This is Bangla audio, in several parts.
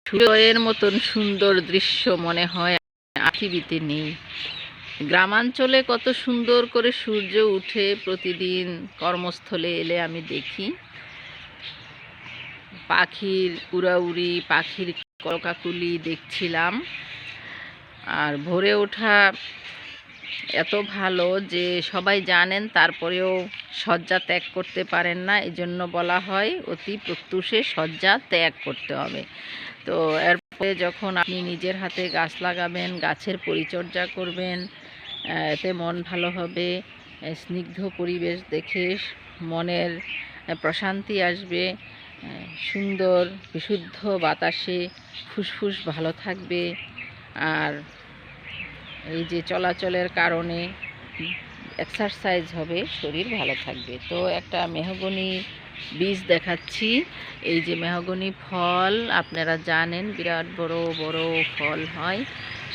সূর্যের মতন সুন্দর দৃশ্য মনে হয় পৃথিবীতে নেই। গ্রামাঞ্চলে কত সুন্দর করে সূর্য উঠে প্রতিদিন কর্মস্থলে এলে আমি দেখি পাখির উড়াউড়ি, পাখির কলকাকলি দেখছিলাম। আর ভোরে ওঠা এত ভালো যে সবাই জানেন, তারপরেও শয্যা ত্যাগ করতে পারেন না। এজন্য বলা হয় অতি প্রত্যুষে শয্যা ত্যাগ করতে হবে। তো এরপরে যখন আপনি নিজের হাতে গাছ লাগাবেন, গাছের পরিচর্যা করবেন, এতে মন ভালো হবে। স্নিগ্ধ পরিবেশ দেখে মনের প্রশান্তি আসবে। সুন্দর বিশুদ্ধ বাতাসে ফুসফুস ভালো থাকবে। আর এই যে চলাচলের কারণে এক্সারসাইজ হবে, শরীর ভালো থাকবে। তো একটা মেহগনি বীজ দেখাচ্ছি। এই যে মেহগনি ফল আপনারা জানেন বিরাট বড় বড় ফল হয়।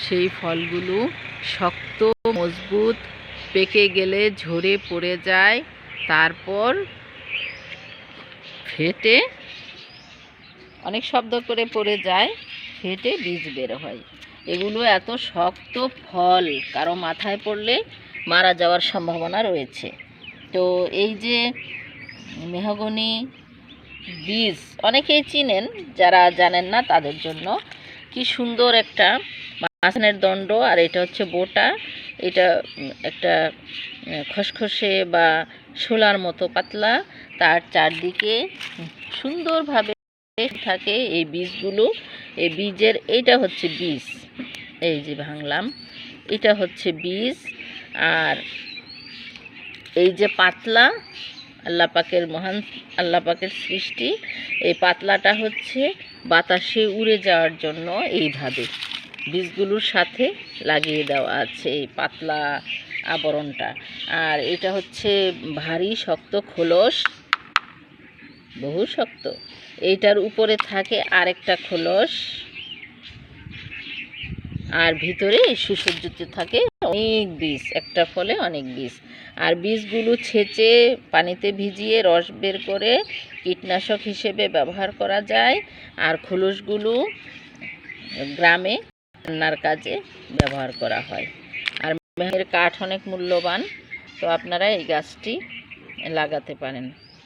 সেই ফলগুলো শক্ত মজবুত, পেকে গেলে ঝরে পড়ে যায়, তারপর ফেটে অনেক শব্দ করে পড়ে যায়, ফেটে বীজ বের হয়। এগুলো এত শক্ত ফল, কারো মাথায় পড়লে মারা যাওয়ার সম্ভাবনা রয়েছে। তো এই যে মেহগনি বীজ অনেকেই চিনেন, যারা জানেন না তাদের জন্য কি সুন্দর একটা মাঝখানের দণ্ড, আর এটা হচ্ছে বোটা। এটা একটা খসখসে বা শোলার মতো পাতলা, তার চারদিকে সুন্দরভাবে থাকে এই বীজগুলো। এই বীজের এইটা হচ্ছে বীজ, এই যে ভাঙলাম, এটা হচ্ছে বীজ। আর এই যে পাতলা, আল্লাহ পাকের মহান আল্লাহ পাকের সৃষ্টি, এই পাতলাটা হচ্ছে বাতাসে উড়ে যাওয়ার জন্য এইভাবে বীজগুলোর সাথে লাগিয়ে দেওয়া আছে এই পাতলা আবরণটা। আর এটা হচ্ছে ভারী শক্ত খোলস, বহু শক্ত। এইটার উপরে থাকে আরেকটা খোলস, আর ভিতরে সুসজ্জিত থাকে অনেক বীজ, একটা ফলে অনেক বীজ। আর বীজগুলো ছেঁচে পানিতে ভিজিয়ে রস বের করে কীটনাশক হিসেবে ব্যবহার করা যায়। আর খোলসগুলো গ্রামে রান্নার কাজে ব্যবহার করা হয়। আর মেহের কাঠ অনেক মূল্যবান, তো আপনারা এই গাছটি লাগাতে পারেন।